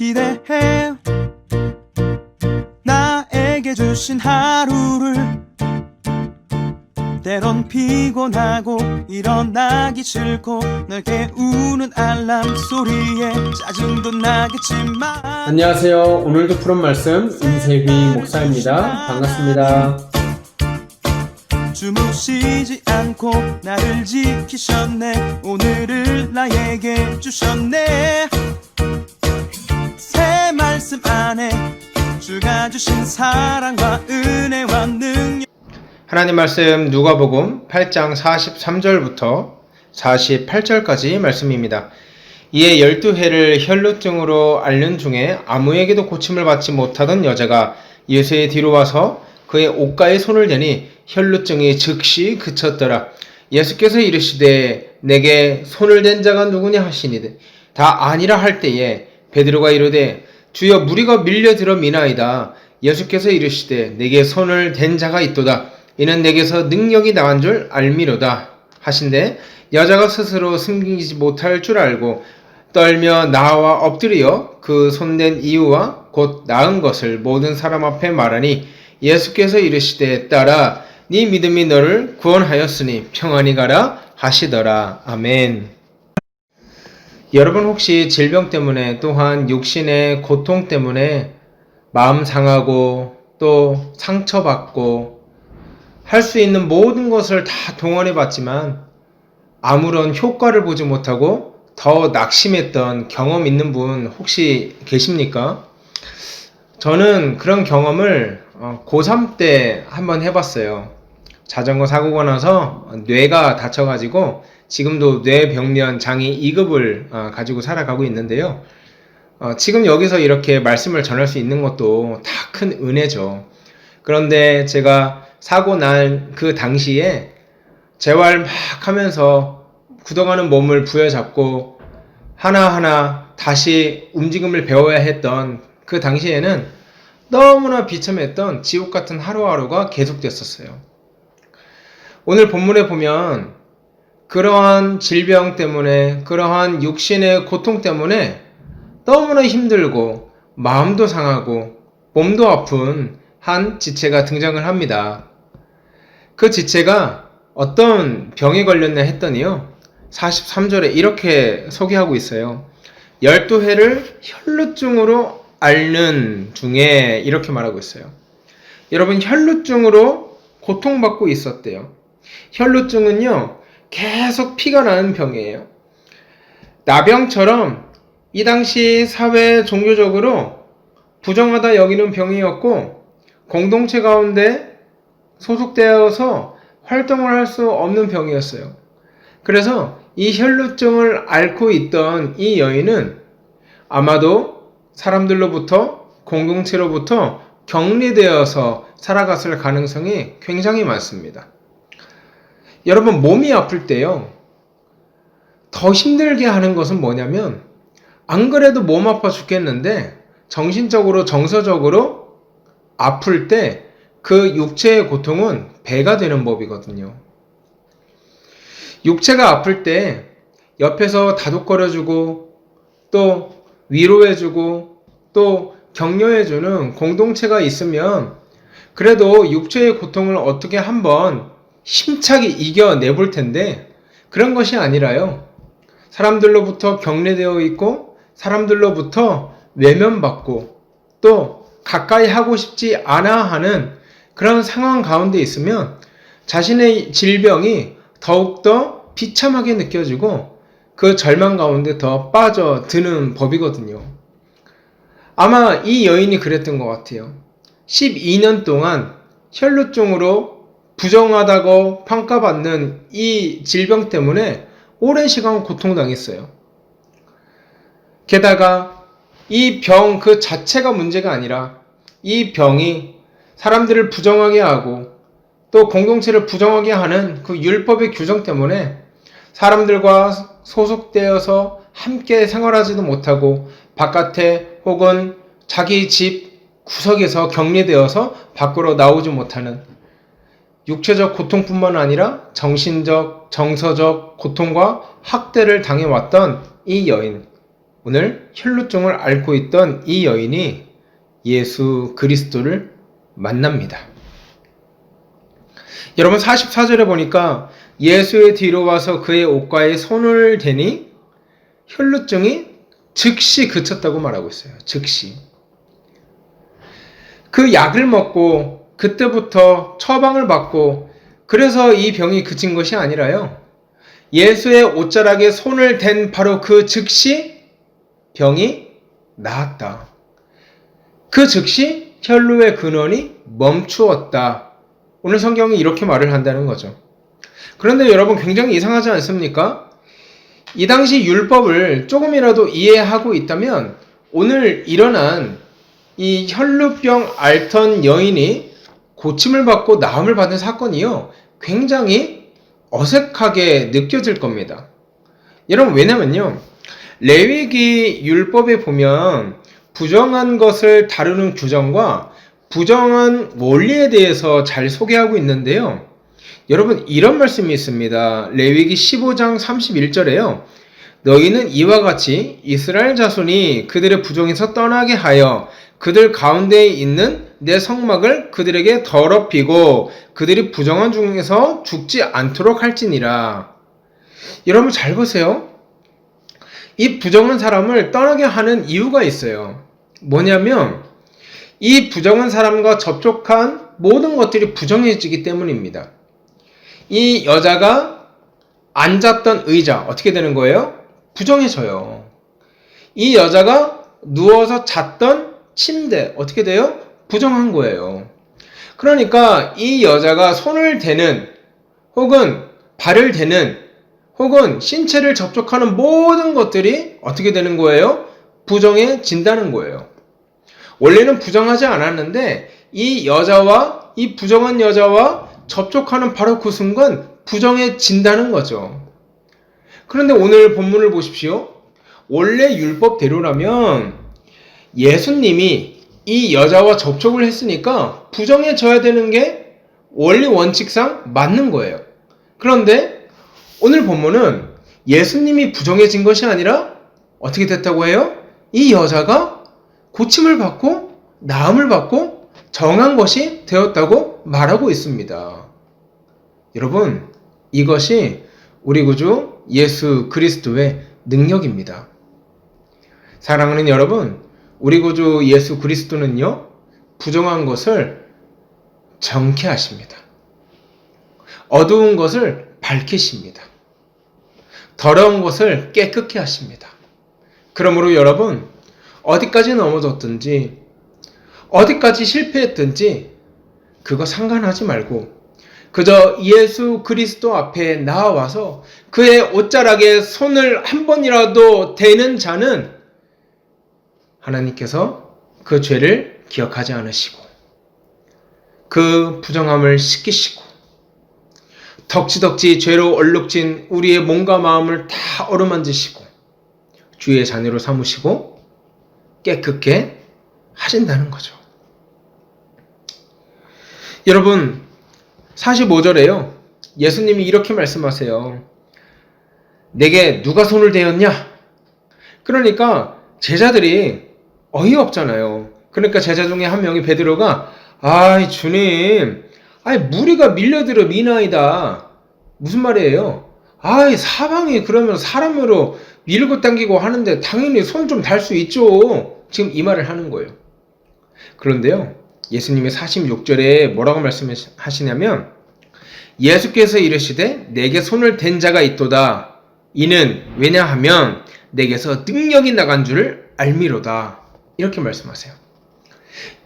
기대해 나에게 주신 하루를. 때론 피곤하고 일어나기 싫고 널 깨우는 알람 소리에 짜증도 나겠지만. 안녕하세요. 오늘도 푸른 말씀 임세휘 목사입니다. 반갑습니다. 주무시지 않고 나를 지키셨네. 오늘을 나에게 주셨네. 새 말씀 안에 주가 주신 사랑과 은혜와 능력. 하나님 말씀 누가복음 8장 43절부터 48절까지 말씀입니다. 이에 12해를 혈루증으로 앓는 중에 아무에게도 고침을 받지 못하던 여자가 예수의 뒤로 와서 그의 옷가에 손을 대니 혈루증이 즉시 그쳤더라. 예수께서 이르시되 내게 손을 댄 자가 누구냐 하시니되 다 아니라 할 때에 베드로가 이르되 주여 무리가 밀려들어 미나이다. 예수께서 이르시되 내게 손을 댄 자가 있도다. 이는 내게서 능력이 나간 줄 알미로다 하신데 여자가 스스로 숨기지 못할 줄 알고 떨며 나와 엎드려 그 손댄 이유와 곧 나은 것을 모든 사람 앞에 말하니 예수께서 이르시되 딸아 네 믿음이 너를 구원하였으니 평안히 가라 하시더라. 아멘. 여러분 혹시 질병 때문에 또한 육신의 고통 때문에 마음 상하고 또 상처받고 할 수 있는 모든 것을 다 동원해 봤지만 아무런 효과를 보지 못하고 더 낙심했던 경험 있는 분 혹시 계십니까? 저는 그런 경험을 고3 때 한번 해봤어요. 자전거 사고가 나서 뇌가 다쳐가지고 지금도 뇌병변 장애 2급을 가지고 살아가고 있는데요. 지금 여기서 이렇게 말씀을 전할 수 있는 것도 다 큰 은혜죠. 그런데 제가 사고 난 그 당시에 재활 막 하면서 굳어가는 몸을 부여잡고 하나하나 다시 움직임을 배워야 했던 그 당시에는 너무나 비참했던 지옥 같은 하루하루가 계속됐었어요. 오늘 본문에 보면 그러한 질병 때문에 그러한 육신의 고통 때문에 너무나 힘들고 마음도 상하고 몸도 아픈 한 지체가 등장을 합니다. 그 지체가 어떤 병에 걸렸나 했더니요. 43절에 이렇게 소개하고 있어요. 12해를 혈루증으로 앓는 중에 이렇게 말하고 있어요. 여러분 혈루증으로 고통받고 있었대요. 혈루증은요. 계속 피가 나는 병이에요. 나병처럼 이 당시 사회 종교적으로 부정하다 여기는 병이었고 공동체 가운데 소속되어서 활동을 할 수 없는 병이었어요. 그래서 이 혈루증을 앓고 있던 이 여인은 아마도 사람들로부터 공동체로부터 격리되어서 살아갔을 가능성이 굉장히 많습니다. 여러분 몸이 아플 때요. 더 힘들게 하는 것은 뭐냐면 안 그래도 몸 아파 죽겠는데 정신적으로 정서적으로 아플 때 그 육체의 고통은 배가 되는 법이거든요. 육체가 아플 때 옆에서 다독거려주고 또 위로해주고 또 격려해주는 공동체가 있으면 그래도 육체의 고통을 어떻게 한번 힘차게 이겨내볼 텐데 그런 것이 아니라요. 사람들로부터 격려되어 있고 사람들로부터 외면받고 또 가까이 하고 싶지 않아 하는 그런 상황 가운데 있으면 자신의 질병이 더욱더 비참하게 느껴지고 그 절망 가운데 더 빠져드는 법이거든요. 아마 이 여인이 그랬던 것 같아요. 12년 동안 혈루증으로 부정하다고 평가받는 이 질병 때문에 오랜 시간 고통당했어요. 게다가 이 병 그 자체가 문제가 아니라 이 병이 사람들을 부정하게 하고 또 공동체를 부정하게 하는 그 율법의 규정 때문에 사람들과 소속되어서 함께 생활하지도 못하고 바깥에 혹은 자기 집 구석에서 격리되어서 밖으로 나오지 못하는 육체적 고통뿐만 아니라 정신적, 정서적 고통과 학대를 당해왔던 이 여인. 오늘 혈루증을 앓고 있던 이 여인이 예수 그리스도를 만납니다. 여러분 44절에 보니까 예수의 뒤로 와서 그의 옷가에 손을 대니 혈루증이 즉시 그쳤다고 말하고 있어요. 즉시. 그 약을 먹고 그때부터 처방을 받고 그래서 이 병이 그친 것이 아니라요. 예수의 옷자락에 손을 댄 바로 그 즉시 병이 나았다. 그 즉시 혈루의 근원이 멈추었다. 오늘 성경이 이렇게 말을 한다는 거죠. 그런데 여러분 굉장히 이상하지 않습니까? 이 당시 율법을 조금이라도 이해하고 있다면 오늘 일어난 이 혈루병 앓던 여인이 고침을 받고 나음을 받은 사건이요. 굉장히 어색하게 느껴질 겁니다. 여러분 왜냐면요. 레위기 율법에 보면 부정한 것을 다루는 규정과 부정한 원리에 대해서 잘 소개하고 있는데요. 여러분 이런 말씀이 있습니다. 레위기 15장 31절에요. 너희는 이와 같이 이스라엘 자손이 그들의 부정에서 떠나게 하여 그들 가운데에 있는 내 성막을 그들에게 더럽히고 그들이 부정한 중에서 죽지 않도록 할지니라. 여러분 잘 보세요. 이 부정한 사람을 떠나게 하는 이유가 있어요. 뭐냐면 이 부정한 사람과 접촉한 모든 것들이 부정해지기 때문입니다. 이 여자가 앉았던 의자 어떻게 되는 거예요? 부정해져요. 이 여자가 누워서 잤던 침대 어떻게 돼요? 부정한 거예요. 그러니까 이 여자가 손을 대는 혹은 발을 대는 혹은 신체를 접촉하는 모든 것들이 어떻게 되는 거예요? 부정해진다는 거예요. 원래는 부정하지 않았는데 이 여자와 이 부정한 여자와 접촉하는 바로 그 순간 부정해진다는 거죠. 그런데 오늘 본문을 보십시오. 원래 율법대로라면 예수님이 이 여자와 접촉을 했으니까 부정해져야 되는 게 원리 원칙상 맞는 거예요. 그런데 오늘 본문은 예수님이 부정해진 것이 아니라 어떻게 됐다고 해요? 이 여자가 고침을 받고 나음을 받고 정한 것이 되었다고 말하고 있습니다. 여러분, 이것이 우리 구주 예수 그리스도의 능력입니다. 사랑하는 여러분, 우리 구주 예수 그리스도는요, 부정한 것을 정케하십니다. 어두운 것을 밝히십니다. 더러운 것을 깨끗게 하십니다. 그러므로 여러분, 어디까지 넘어졌든지, 어디까지 실패했든지, 그거 상관하지 말고, 그저 예수 그리스도 앞에 나와서 그의 옷자락에 손을 한 번이라도 대는 자는 하나님께서 그 죄를 기억하지 않으시고, 그 부정함을 씻기시고, 덕지덕지 죄로 얼룩진 우리의 몸과 마음을 다 어루만지시고 주의 자녀로 삼으시고 깨끗게 하신다는 거죠. 여러분 45절에요. 예수님이 이렇게 말씀하세요. 내게 누가 손을 대었냐? 그러니까 제자들이 어이없잖아요. 그러니까 제자 중에 한 명이 베드로가 아이 주님 무리가 밀려들어 미나이다. 무슨 말이에요? 사방이 그러면 사람으로 밀고 당기고 하는데 당연히 손 좀 달 수 있죠. 지금 이 말을 하는 거예요. 그런데요, 예수님이 46절에 뭐라고 말씀하시냐면 예수께서 이르시되 내게 손을 댄 자가 있도다. 이는 왜냐하면 내게서 능력이 나간 줄을 알미로다. 이렇게 말씀하세요.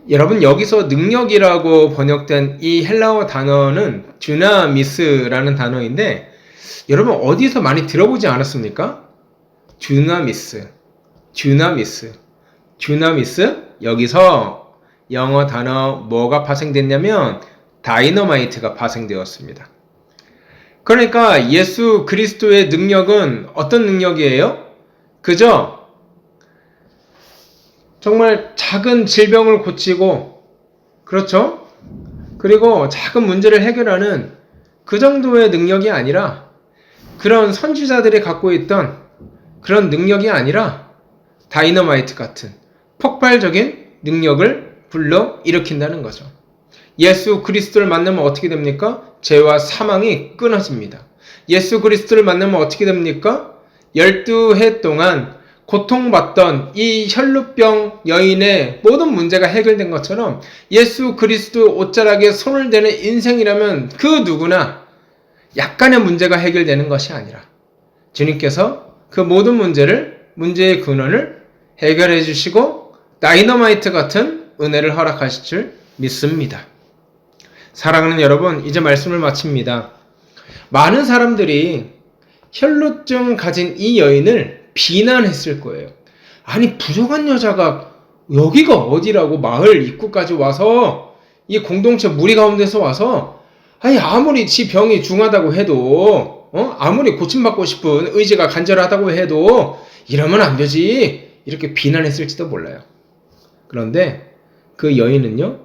여러분 여기서 능력이라고 번역된 이 헬라어 단어는 듀나미스라는 단어인데 여러분 어디서 많이 들어보지 않았습니까? 듀나미스 여기서 영어 단어 뭐가 파생됐냐면 다이너마이트가 파생되었습니다. 그러니까 예수 그리스도의 능력은 어떤 능력이에요? 그저 정말 작은 질병을 고치고, 그렇죠? 그리고 작은 문제를 해결하는 그 정도의 능력이 아니라, 그런 선지자들이 갖고 있던 그런 능력이 아니라, 다이너마이트 같은 폭발적인 능력을 불러 일으킨다는 거죠. 예수 그리스도를 만나면 어떻게 됩니까? 죄와 사망이 끊어집니다. 예수 그리스도를 만나면 어떻게 됩니까? 12해 동안 고통받던 이 혈루병 여인의 모든 문제가 해결된 것처럼 예수 그리스도 옷자락에 손을 대는 인생이라면 그 누구나 약간의 문제가 해결되는 것이 아니라 주님께서 그 모든 문제의 근원을 해결해 주시고 다이너마이트 같은 은혜를 허락하실 줄 믿습니다. 사랑하는 여러분, 이제 말씀을 마칩니다. 많은 사람들이 혈루증 가진 이 여인을 비난했을 거예요. 아니, 부정한 여자가 여기가 어디라고 마을 입구까지 와서 이 공동체 무리 가운데서 와서 아니 아무리 지 병이 중하다고 해도 아무리 고침받고 싶은 의지가 간절하다고 해도 이러면 안 되지 이렇게 비난했을지도 몰라요. 그런데 그 여인은요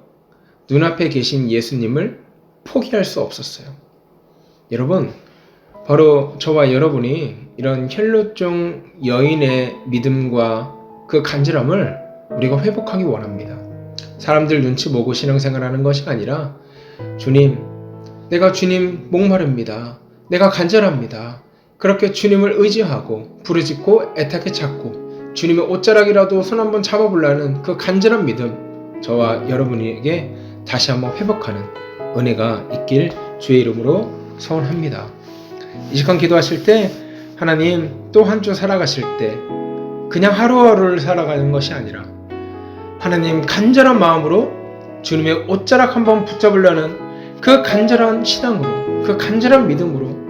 눈앞에 계신 예수님을 포기할 수 없었어요. 여러분, 바로 저와 여러분이 이런 혈루증 여인의 믿음과 그 간절함을 우리가 회복하기 원합니다. 사람들 눈치 보고 신앙생활하는 것이 아니라 주님, 내가 주님 목마릅니다. 내가 간절합니다. 그렇게 주님을 의지하고 부르짖고 애타게 찾고 주님의 옷자락이라도 손 한번 잡아보려는 그 간절한 믿음, 저와 여러분에게 다시 한번 회복하는 은혜가 있길 주의 이름으로 소원합니다. 이 시간 기도하실 때 하나님 또 한 주 살아가실 때 그냥 하루하루를 살아가는 것이 아니라 하나님 간절한 마음으로 주님의 옷자락 한번 붙잡으려는 그 간절한 신앙으로 그 간절한 믿음으로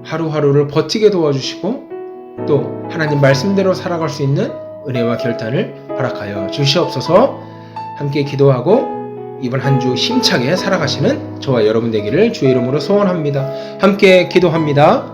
하루하루를 버티게 도와주시고 또 하나님 말씀대로 살아갈 수 있는 은혜와 결단을 허락하여 주시옵소서. 함께 기도하고 이번 한 주 힘차게 살아가시는 저와 여러분 되기를 주의 이름으로 소원합니다. 함께 기도합니다.